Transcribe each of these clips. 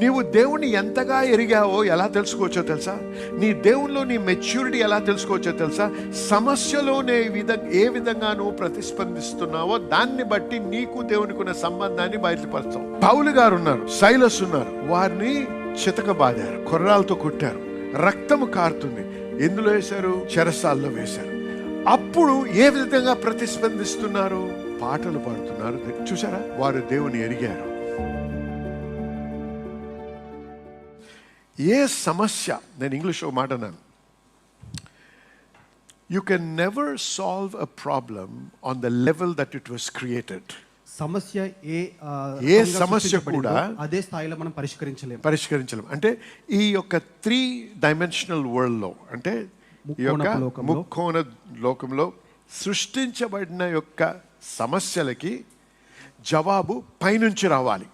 నీవు దేవుణ్ణి ఎంతగా ఎరిగావో ఎలా తెలుసుకోవచ్చో తెలుసా? నీ దేవునిలో నీ మెచ్యూరిటీ ఎలా తెలుసుకోవచ్చో తెలుసా? సమస్యలోనే ఏ విధంగా నువ్వు ప్రతిస్పందిస్తున్నావో దాన్ని బట్టి నీకు దేవునికి ఉన్న సంబంధాన్ని బయటపరుస్తావు. పౌలు గారు ఉన్నారు, సైలస్ ఉన్నారు, వారిని చితకబాదారు, కొర్రాలతో కొట్టారు, రక్తము కారుతుంది. ఎందులో వేశారు? చెరసాల్లో వేశారు. అప్పుడు ఏ విధంగా ప్రతిస్పందిస్తున్నారు? పాటలు పాడుతున్నారు. చూసారా? వారు దేవుని ఎరిగారు. ఏ సమస్య, నేను ఇంగ్లీష్లో మాట అన్నాను, you can never solve a problem on the level that it was created. ఏ సమస్య కూడా అదే స్థాయిలో మనం పరిష్కరించలేం. అంటే ఈ యొక్క 3 డైమెన్షనల్ వరల్డ్లో, అంటే ఈ యొక్క ముక్కోణ లోకంలో సృష్టించబడిన యొక్క సమస్యలకి జవాబు పైనుంచి రావాలి.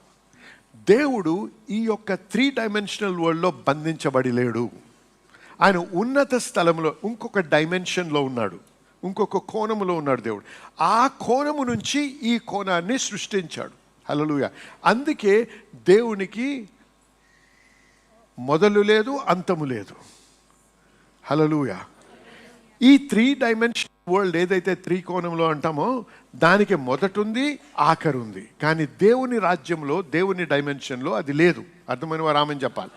దేవుడు ఈ యొక్క 3 డైమెన్షనల్ వరల్డ్లో బంధించబడి లేడు. ఆయన ఉన్నత స్థలంలో ఇంకొక డైమెన్షన్లో ఉన్నాడు, ఇంకొక కోణములో ఉన్నాడు దేవుడు. ఆ కోణము నుంచి ఈ కోణాన్ని సృష్టించాడు. హల్లెలూయా. అందుకే దేవునికి మొదలు లేదు, అంతము లేదు. హల్లెలూయా. ఈ 3 డైమెన్షన్ వరల్డ్ ఏదైతే 3 కోణంలో అంటామో దానికి మొదటి ఉంది, ఆఖరు ఉంది. కానీ దేవుని రాజ్యంలో, దేవుని డైమెన్షన్లో అది లేదు. అర్థమైన వారు ఆమెను చెప్పాలి.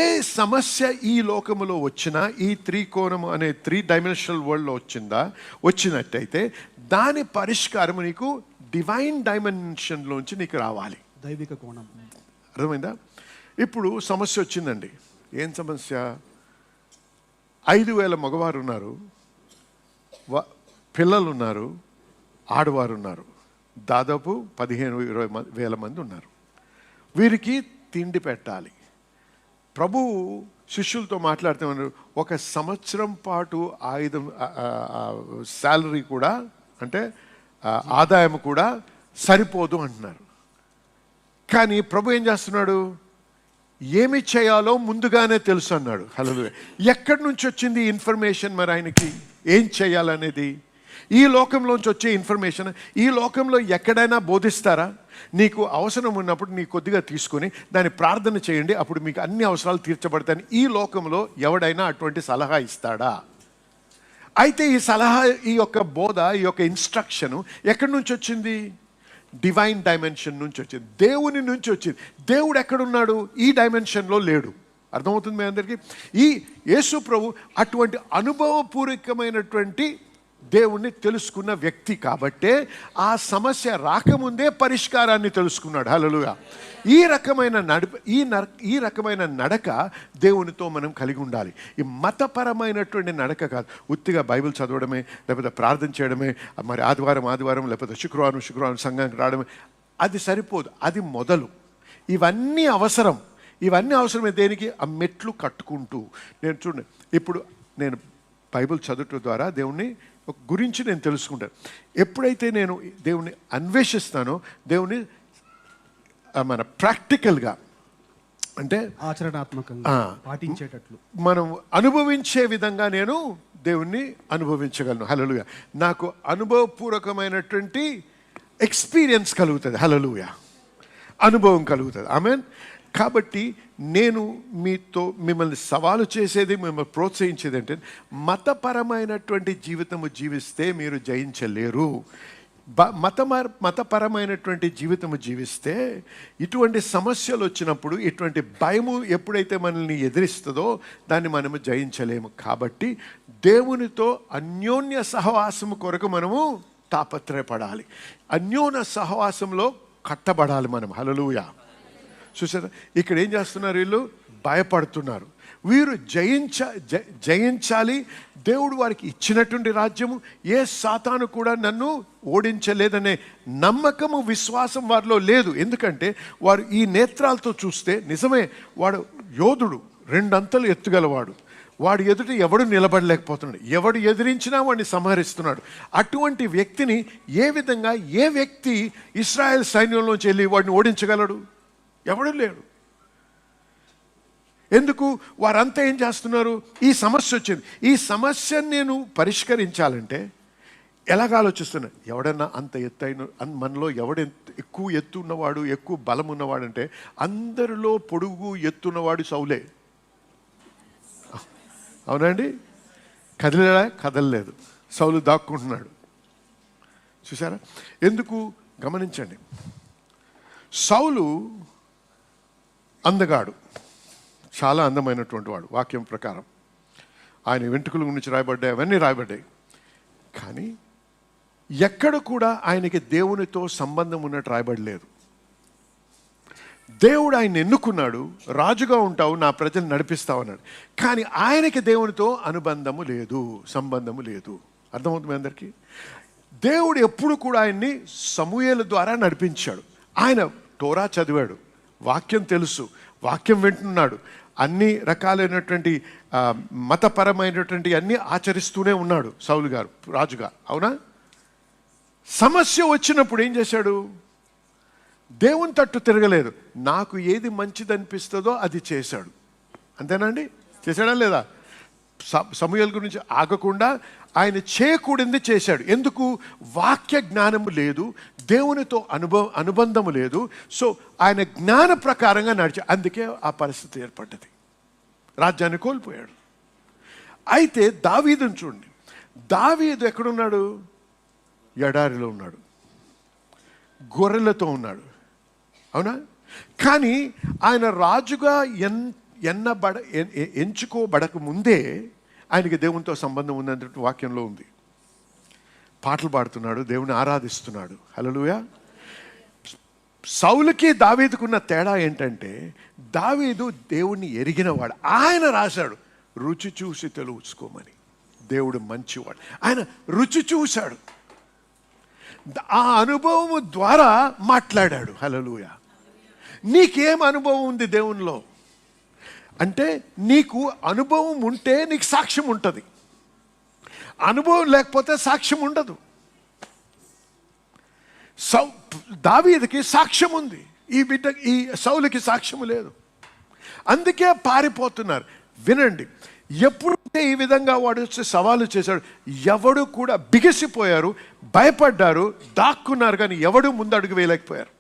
ఏ సమస్య ఈ లోకములో వచ్చినా, ఈ 3 కోణము అనే 3 డైమెన్షనల్ వరల్డ్లో వచ్చినట్టయితే దాని పరిష్కారం నీకు డివైన్ డైమెన్షన్లోంచి నీకు రావాలి, దైవిక కోణం. అర్థమైందా? ఇప్పుడు సమస్య వచ్చిందండి. ఏం సమస్య? 5,000 మగవారు ఉన్నారు, పిల్లలు ఉన్నారు, ఆడవారు ఉన్నారు, దాదాపు 15-20 వేల మంది ఉన్నారు. వీరికి తిండి పెట్టాలి. ప్రభువు శిష్యులతో మాట్లాడుతున్నారు, 1 సంవత్సరం పాటు శాలరీ కూడా, అంటే ఆదాయం కూడా సరిపోదు అంటున్నారు. కానీ ప్రభు ఏం చేస్తున్నాడు? ఏమి చేయాలో ముందుగానే తెలుసు అన్నాడు. హల్లెలూయా. ఎక్కడి నుంచి వచ్చింది ఇన్ఫర్మేషన్? మరి ఆయనకి ఏం చేయాలనేది ఈ లోకంలోంచి వచ్చే ఇన్ఫర్మేషన్ ఈ లోకంలో ఎక్కడైనా బోధిస్తారా? నీకు అవసరం ఉన్నప్పుడు నీ కొద్దిగా తీసుకొని దాన్ని ప్రార్థన చేయండి, అప్పుడు మీకు అన్ని అవసరాలు తీర్చబడతాయని ఈ లోకంలో ఎవడైనా అటువంటి సలహా ఇస్తాడా? అయితే ఈ సలహా, ఈ యొక్క బోధ, ఈ యొక్క ఇన్స్ట్రక్షన్ ఎక్కడి నుంచి వచ్చింది? డివైన్ డైమెన్షన్ నుంచి వచ్చింది, దేవుని నుంచి వచ్చింది. దేవుడు ఎక్కడున్నాడు? ఈ డైమెన్షన్లో లేడు. అర్థమవుతుంది మీ అందరికీ? ఈ యేసు ప్రభు అటువంటి అనుభవపూర్వకమైనటువంటి దేవుణ్ణి తెలుసుకున్న వ్యక్తి కాబట్టే ఆ సమస్య రాకముందే పరిష్కారాన్ని తెలుసుకున్నాడు. హల్లెలూయా. ఈ రకమైన నడక దేవునితో మనం కలిగి ఉండాలి. ఈ మతపరమైనటువంటి నడక కాదు. ఉత్తిగా బైబిల్ చదవడమే, లేకపోతే ప్రార్థన చేయడమే, మరి ఆదివారం లేకపోతే శుక్రవారం సంఘానికి రావడమే, అది సరిపోదు. అది మొదలు. ఇవన్నీ అవసరమే. దేనికి? ఆ మెట్లు కట్టుకుంటూ. నేను చూడండి, ఇప్పుడు నేను బైబిల్ చదువుట ద్వారా దేవుణ్ణి గురించి నేను తెలుసుకుంటాను. ఎప్పుడైతే నేను దేవుణ్ణి అన్వేషిస్తానో, దేవుని మన ప్రాక్టికల్గా, అంటే ఆచరణాత్మకంగా పాటించేటట్లు మనం అనుభవించే విధంగా నేను దేవుణ్ణి అనుభవించగలను. హల్లెలూయా. నాకు అనుభవపూర్వకమైనటువంటి ఎక్స్పీరియన్స్ కలుగుతుంది. హల్లెలూయా. అనుభవం కలుగుతుంది. ఆమేన్. కాబట్టి నేను మిమ్మల్ని సవాలు చేసేది, మిమ్మల్ని ప్రోత్సహించేది అంటే, మతపరమైనటువంటి జీవితము జీవిస్తే మీరు జయించలేరు. మతపరమైనటువంటి జీవితము జీవిస్తే ఇటువంటి సమస్యలు వచ్చినప్పుడు, ఇటువంటి భయము ఎప్పుడైతే మనల్ని ఎదిరిస్తుందో దాన్ని మనము జయించలేము. కాబట్టి దేవునితో అన్యోన్య సహవాసము కొరకు మనము తాపత్రయపడాలి. అన్యోన్య సహవాసంలో కట్టబడాలి మనం. హల్లెలూయా. చూసారా? ఇక్కడ ఏం చేస్తున్నారు? వీళ్ళు భయపడుతున్నారు. వీరు జయించాలి. దేవుడు వారికి ఇచ్చినటువంటి రాజ్యము, ఏ సాతాను కూడా నన్ను ఓడించలేదనే నమ్మకము, విశ్వాసం వారిలో లేదు. ఎందుకంటే వారు ఈ నేత్రాలతో చూస్తే, నిజమే, వాడు యోధుడు, 2 అంతలు ఎత్తుగలవాడు, వాడు ఎదుట ఎవడు నిలబడలేకపోతున్నాడు, ఎవడు ఎదిరించినా వాడిని సంహరిస్తున్నాడు. అటువంటి వ్యక్తిని ఏ వ్యక్తి ఇశ్రాయేల్ సైన్యంలోంచి వెళ్ళి వాడిని ఓడించగలడు? ఎవడు లేడు. ఎందుకు? వారంతా ఏం చేస్తున్నారు? ఈ సమస్య వచ్చింది, ఈ సమస్యను నేను పరిష్కరించాలంటే ఎలాగ ఆలోచిస్తున్నాడు? ఎవడన్నా అంత ఎత్తైన మనలో ఎక్కువ ఎత్తు ఉన్నవాడు, ఎక్కువ బలం ఉన్నవాడు అంటే అందరిలో పొడుగు ఎత్తున్నవాడు సౌలే. అవునండి? కదలలేదు. సౌలు దాక్కుంటున్నాడు. చూసారా? ఎందుకు? గమనించండి. సౌలు అందగాడు, చాలా అందమైనటువంటి వాడు. వాక్యం ప్రకారం ఆయన వెంట్రుకల గురించి రాయబడ్డాయి, అవన్నీ రాయబడ్డాయి. కానీ ఎక్కడ కూడా ఆయనకి దేవునితో సంబంధం ఉన్నట్టు రాయబడలేదు. దేవుడు ఆయన ఎన్నుకున్నాడు, రాజుగా ఉంటావు, నా ప్రజలు నడిపిస్తావు అన్నాడు. కానీ ఆయనకి దేవునితో అనుబంధము లేదు, సంబంధము లేదు. అర్థమవుతుంది అందరికీ? దేవుడు ఎప్పుడు కూడా ఆయన్ని సమూయేలు ద్వారా నడిపించాడు. ఆయన తోరా చదివాడు, వాక్యం తెలుసు, వాక్యం వింటున్నాడు, అన్ని రకాలైనటువంటి మతపరమైనటువంటి అన్నీ ఆచరిస్తూనే ఉన్నాడు సౌలు గారు రాజుగా. అవునా? సమస్య వచ్చినప్పుడు ఏం చేశాడు? దేవుని తట్టు తిరగలేదు. నాకు ఏది మంచిది అనిపిస్తుందో అది చేశాడు. అంతేనండి? చేశాడా లేదా? సమూయేలు గురించి ఆగకుండా ఆయన చేయకూడింది చేశాడు. ఎందుకు? వాక్య జ్ఞానము లేదు, దేవునితో అనుబంధము లేదు. సో ఆయన జ్ఞాన ప్రకారంగా నడిచాడు. అందుకే ఆ పరిస్థితి ఏర్పడ్డది. రాజ్యాన్ని కోల్పోయాడు. అయితే దావీదుని చూడండి. దావీదు ఎక్కడున్నాడు? ఎడారిలో ఉన్నాడు, గొర్రెలతో ఉన్నాడు. అవునా? కానీ ఆయన రాజుగా ఎంచుకోబడక ముందే ఆయనకి దేవునితో సంబంధం ఉందంటే వాక్యంలో ఉంది. పాటలు పాడుతున్నాడు, దేవుని ఆరాధిస్తున్నాడు. హల్లెలూయా. సౌలుకి దావీదుకున్న తేడా ఏంటంటే, దావీదు దేవుణ్ణి ఎరిగినవాడు. ఆయన రాశాడు, రుచి చూసి తెలుసుకోమని. దేవుడు మంచివాడు. ఆయన రుచి చూశాడు, ఆ అనుభవం ద్వారా మాట్లాడాడు. హల్లెలూయా. నీకేం అనుభవం ఉంది దేవునిలో అంటే, నీకు అనుభవం ఉంటే నీకు సాక్ష్యం ఉంటుంది. అనుభవం లేకపోతే సాక్ష్యం ఉండదు. దావీదుకి సాక్ష్యం ఉంది, ఈ సౌలుకి సాక్ష్యము లేదు. అందుకే పారిపోతున్నారు. వినండి, ఎప్పుడైతే ఈ విధంగా వాడు వచ్చి సవాలు చేశాడు, ఎవడు కూడా బిగిసిపోయారు, భయపడ్డారు, దాక్కున్నారు. కానీ ఎవడు ముందడుగు వేయలేకపోయారు.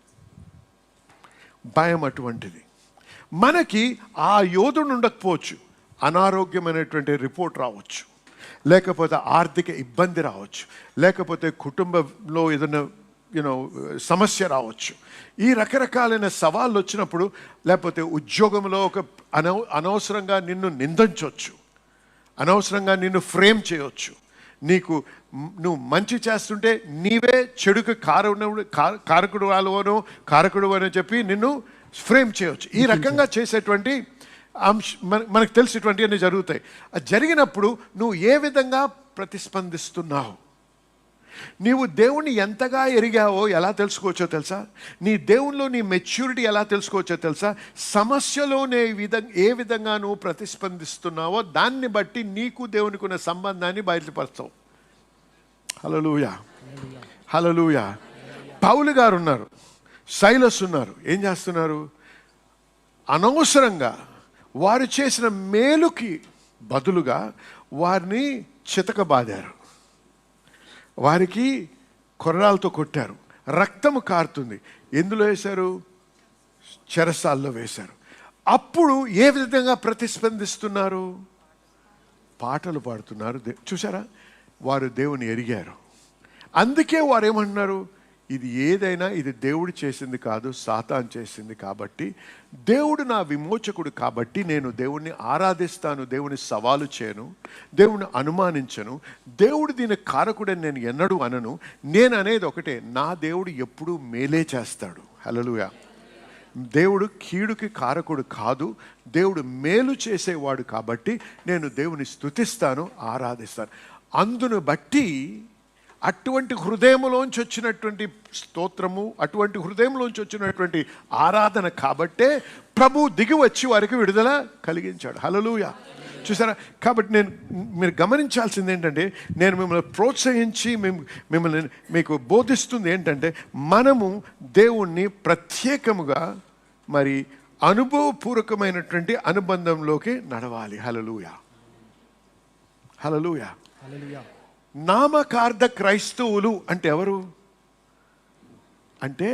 భయం అటువంటిది. మనకి ఆ యోధుడు ఉండకపోవచ్చు, అనారోగ్యమైనటువంటి రిపోర్ట్ రావచ్చు, లేకపోతే ఆర్థిక ఇబ్బంది రావచ్చు, లేకపోతే కుటుంబంలో ఏదైనా సమస్య రావచ్చు. ఈ రకరకాలైన సవాళ్ళు వచ్చినప్పుడు, లేకపోతే ఉద్యోగంలో ఒక అనవసరంగా నిన్ను నిందించవచ్చు, అనవసరంగా నిన్ను ఫ్రేమ్ చేయవచ్చు. నువ్వు మంచి చేస్తుంటే నీవే చెడుకు కారకుడు అని చెప్పి నిన్ను ఫ్రేమ్ చేయవచ్చు. ఈ రకంగా చేసేటువంటి మనకు తెలిసేటువంటి అన్నీ జరుగుతాయి. అది జరిగినప్పుడు నువ్వు ఏ విధంగా ప్రతిస్పందిస్తున్నావు, నీవు దేవుణ్ణి ఎంతగా ఎరిగావో ఎలా తెలుసుకోవచ్చో తెలుసా? నీ దేవునిలో నీ మెచ్యూరిటీ ఎలా తెలుసుకోవచ్చో తెలుసా? సమస్యలోనే ఏ విధంగా నువ్వు ప్రతిస్పందిస్తున్నావో దాన్ని బట్టి నీకు దేవునికి ఉన్న సంబంధాన్ని బయలుపరుస్తావు. హల్లెలూయా, హల్లెలూయా. పౌలు గారు ఉన్నారు, సైలస్ ఉన్నారు. ఏం చేస్తున్నారు? అనవసరంగా వారు చేసిన మేలుకి బదులుగా వారిని చితకబాదారు, వారికి కొర్రాలతో కొట్టారు, రక్తము కారుతుంది. ఎందులో వేశారు? చెరసాల్లో వేశారు. అప్పుడు ఏ విధంగా ప్రతిస్పందిస్తున్నారు? పాటలు పాడుతున్నారు. చూసారా? వారు దేవుని ఎరిగారు. అందుకే వారు ఏమంటున్నారు? ఇది ఏదైనా ఇది దేవుడు చేసింది కాదు, సాతాను చేసింది. కాబట్టి దేవుడు నా విమోచకుడు కాబట్టి నేను దేవుణ్ణి ఆరాధిస్తాను, దేవుని సవాలు చేయను, దేవుని అనుమానించను, దేవుడు దీని కారకుడని నేను ఎన్నడూ అనను. నేను అనేది ఒకటే, నా దేవుడు ఎప్పుడూ మేలే చేస్తాడు. హల్లెలూయా. దేవుడు కీడుకి కారకుడు కాదు, దేవుడు మేలు చేసేవాడు. కాబట్టి నేను దేవుని స్తుతిస్తాను, ఆరాధిస్తాను. అందును బట్టి అటువంటి హృదయంలోంచి వచ్చినటువంటి స్తోత్రము, అటువంటి హృదయంలోంచి వచ్చినటువంటి ఆరాధన కాబట్టే ప్రభు దిగి వచ్చి వారికి విడుదల కలిగించాడు. హల్లెలూయా. చూసారా? కాబట్టి మీరు గమనించాల్సింది ఏంటంటే, నేను మిమ్మల్ని ప్రోత్సహించి మిమ్మల్ని మీకు బోధిస్తుంది ఏంటంటే, మనము దేవుణ్ణి ప్రత్యేకముగా మరి అనుభవపూర్వకమైనటువంటి అనుబంధంలోకి నడవాలి. హల్లెలూయా, హల్లెలూయా. నామకార్థ క్రైస్తవులు అంటే ఎవరు అంటే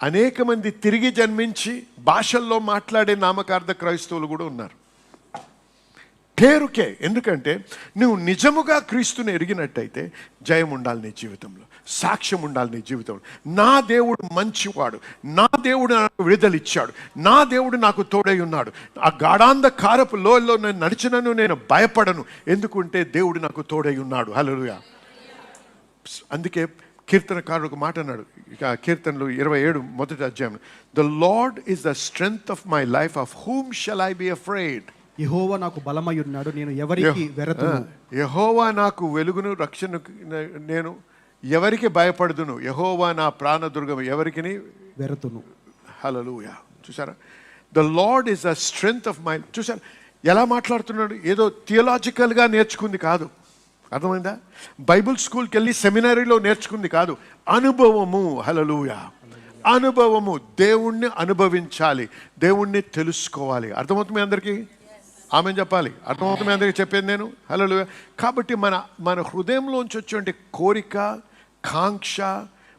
అనేక మంది తిరిగి జన్మించి భాషల్లో మాట్లాడే నామకార్థ క్రైస్తవులు కూడా ఉన్నారు. పేరుకే. ఎందుకంటే నువ్వు నిజముగా క్రీస్తుని ఎరిగినట్టయితే జయం ఉండాలి నీ జీవితంలో, సాక్ష్యం ఉండాలి నీ జీవితంలో. నా దేవుడు మంచివాడు, నా దేవుడు నాకు విడుదలిచ్చాడు, నా దేవుడు నాకు తోడై ఉన్నాడు, ఆ గాఢాంధకారపు లోయలో నేను నడిచినను నేను భయపడను, ఎందుకంటే దేవుడు నాకు తోడై ఉన్నాడు. హల్లెలూయా. అందుకే కీర్తనకారుడు ఒక మాట అన్నాడు, ఇక కీర్తనలు 27 మొదటి అధ్యాయం, the Lord is the strength of my life, of whom shall I be afraid. యెహోవా నాకు బలమై ఉన్నాడు, నేను ఎవరికి వెరతును. యెహోవా నాకు వెలుగును రక్షణ, నేను ఎవరికి భయపడుదును. యెహోవా నా ప్రాణదుర్గం, ఎవరికి వెరతును. హల్లెలూయా. చూసారా, the Lord is the strength of my. చూసారా ఎలా మాట్లాడుతున్నాడు, ఏదో థియలాజికల్గా నేర్చుకుంది కాదు, అర్థమైందా? బైబిల్ స్కూల్కి వెళ్ళి సెమినరీలో నేర్చుకుంది కాదు, అనుభవము. హల్లెలూయా. అనుభవము. దేవుణ్ణి అనుభవించాలి, దేవుణ్ణి తెలుసుకోవాలి. అర్థమవుతుంది మీ అందరికీ? ఆమె చెప్పాలి. అర్థమవుతుంది మీ అందరికీ చెప్పేది నేను? హల్లెలూయా. కాబట్టి మన హృదయంలోంచి వచ్చే కోరిక, కాంక్ష,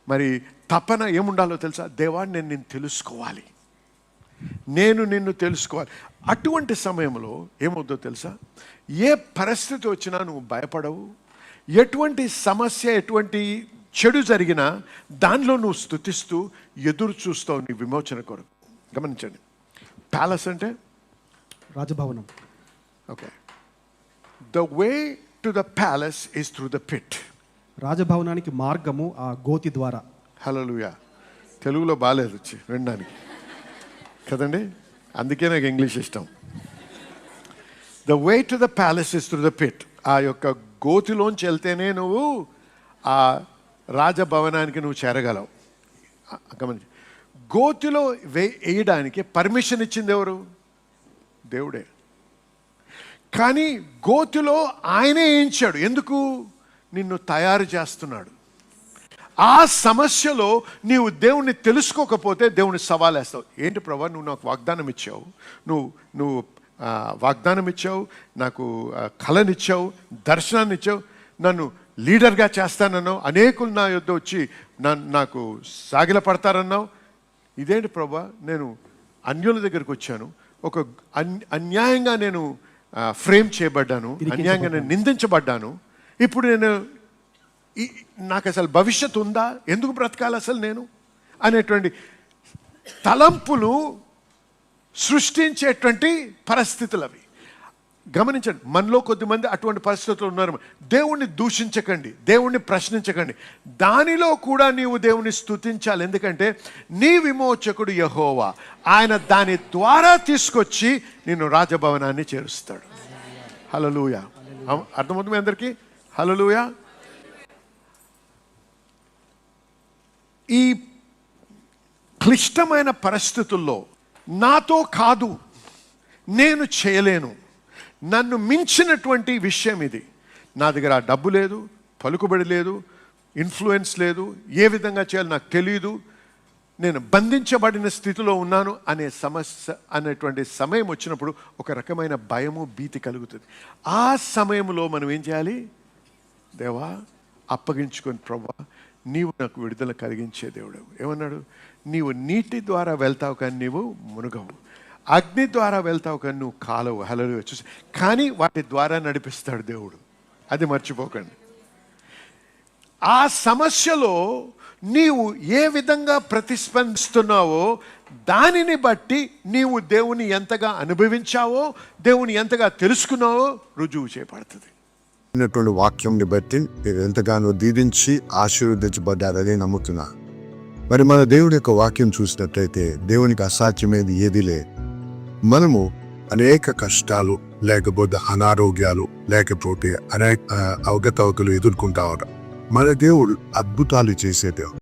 మరి తపన ఏముండాలో తెలుసా? దేవా, నేను నిన్ను తెలుసుకోవాలి, నేను నిన్ను తెలుసుకోవాలి. అటువంటి సమయంలో ఏమవుతుందో తెలుసా? ఏ పరిస్థితి వచ్చినా నువ్వు భయపడవు. ఎటువంటి సమస్య, ఎటువంటి చెడు జరిగినా దానిలో నువ్వు స్తుతిస్తూ ఎదురు చూస్తావు నీ విమోచన కొరకు. గమనించండి, ప్యాలెస్ అంటే రాజభవనం. Okay, the way to the palace is through the pit. రాజభవనానికి మార్గము ఆ గోతి ద్వారా. హల్లెలూయా. తెలుగులో బాగాలేదు వచ్చి వినడానికి కదండి, అందుకే నాకు ఇంగ్లీష్ ఇష్టం. The way to the palace is through the pit. ఆ యొక్క గోతిలోంచి వెళ్తేనే నువ్వు ఆ రాజభవనానికి నువ్వు చేరగలవు. గమనించి, గోతిలో వేయడానికి పర్మిషన్ ఇచ్చింది ఎవరు? దేవుడే. కానీ గోతిలో ఆయనే వేయించాడు. ఎందుకు? నిన్ను తయారు చేస్తున్నాడు. ఆ సమస్యలో నీవు దేవుణ్ణి తెలుసుకోకపోతే దేవుని సవాలేస్తావు. ఏంటి ప్రభా, నువ్వు నాకు వాగ్దానం ఇచ్చావు, నువ్వు వాగ్దానం ఇచ్చావు, నాకు కళనిచ్చావు, దర్శనాన్ని ఇచ్చావు, నన్ను లీడర్గా చేస్తానన్నావు, అనేకులు నా యొద్ద వచ్చి నాకు సాగిల పడతారన్నావు. ఇదేంటి ప్రభా, నేను అన్యుల దగ్గరికి వచ్చాను, ఒక అన్యాయంగా నేను ఫ్రేమ్ చేయబడ్డాను, అన్యాయంగా నేను నిందించబడ్డాను, ఇప్పుడు నాకు అసలు భవిష్యత్తు ఉందా, ఎందుకు బ్రతకాలి అసలు నేను అనేటువంటి తలంపులు సృష్టించేటువంటి పరిస్థితులు అవి. గమనించండి, మనలో కొద్దిమంది అటువంటి పరిస్థితులు ఉన్నారు. దేవుణ్ణి దూషించకండి, దేవుణ్ణి ప్రశ్నించకండి, దానిలో కూడా నీవు దేవుని స్తుతించాలి. ఎందుకంటే నీ విమోచకుడు యెహోవా, ఆయన దాని ద్వారా తీసుకొచ్చి నిన్ను రాజభవనాన్ని చేరుస్తాడు. హల్లెలూయా. అర్థమవుతుంది మీ అందరికీ? హల్లెలూయా. ఈ క్లిష్టమైన పరిస్థితుల్లో నాతో కాదు, నేను చేయలేను, నన్ను మించినటువంటి విషయం ఇది, నా దగ్గర డబ్బు లేదు, పలుకుబడి లేదు, ఇన్ఫ్లుయెన్స్ లేదు, ఏ విధంగా చేయాలో నాకు తెలియదు, నేను బంధించబడిన స్థితిలో ఉన్నాను అనే సమస్య అనేటువంటి సమయం వచ్చినప్పుడు ఒక రకమైన భయము, భీతి కలుగుతుంది. ఆ సమయంలో మనం ఏం చేయాలి? దేవా, అప్పగించుకొని, ప్రభువా, నీవు నాకు విడుదల కలిగించే దేవుడు. ఏమన్నాడు? నీవు నీటి ద్వారా వెళ్తావు కానీ నీవు మునుగవు, అగ్ని ద్వారా వెళ్తావు కానీ నువ్వు కాలవు. హల్లెలూయా. చూసి, కానీ వాటి ద్వారా నడిపిస్తాడు దేవుడు, అది మర్చిపోకండి. ఆ సమస్యలో నీవు ఏ విధంగా ప్రతిస్పందిస్తున్నావో దానిని బట్టి నీవు దేవుని ఎంతగా అనుభవించావో, దేవుని ఎంతగా తెలుసుకున్నావో రుజువు చేయబడుతుంది. వాక్యంని బట్టి మీరు ఎంతగానో దీవించి ఆశీర్వదించబడ్డారని నమ్ముతున్నా. మరి మన దేవుడి యొక్క వాక్యం చూసినట్లయితే దేవునికి అసాధ్యమేది ఏది లేదు. మనము అనేక కష్టాలు, లేకపోతే అనారోగ్యాలు, లేకపోతే అనేక అవగతవకలు ఎదుర్కొంటా ఉంటాం. మన దేవుడు అద్భుతాలు చేసే దేవుడు.